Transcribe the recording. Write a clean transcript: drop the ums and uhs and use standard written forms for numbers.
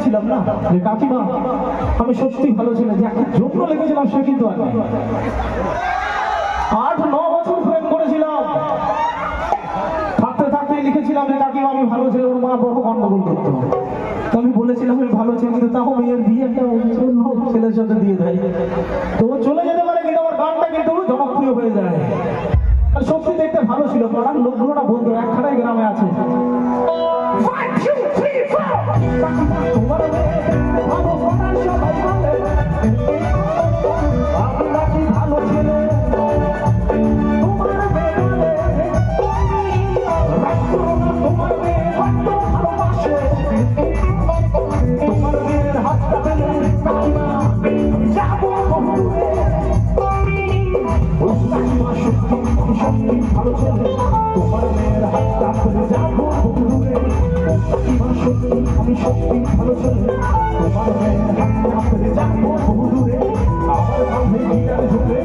বলেছিলাম না যে কাকিমা আমি সত্যি ভালো ছেলে, যাকে জন্য লেগেছিলাম সে কিন্তু আর নেই। 8-9 বছর প্রেম করেছিলাম, থাকতে থাকতে লিখেছিলাম যে কাকিমা আমি ভালো ছেলে, ওর মা বড় গন্ডগোল করতো। তো আমি বলেছিলাম আমি ভালো ছেলে, কিন্তু তাও মেয়ের বিয়েটা অন্য ছেলের সাথে দিয়ে দেয়। তো ও চলে যেতে পারে, কিন্তু আমার গানটা কিন্তু জনপ্রিয় হয়ে যায়। আর সত্যি দেখতে ভালো ছিল, পাড়ার লোকগুলো না বন্ধু একখানাই গ্রামে আছে। তোমার ভালো সবাই বলে আমরা কি ভালো ছেলে, তোমার তোমার মেয়ে কত ভালোবাসে, তোমার মেয়ের হাতটা পেলে যাবো সত্যি ভালো ছেলে, তোমার মেয়ের হাতটা পেলে যাবো দূরে। আমি সত্যি ভালো ছেলে, তোমার মেয়ের হাতটা পেলে যাবো দূরে। আমার কাঁধে গিটার ধরে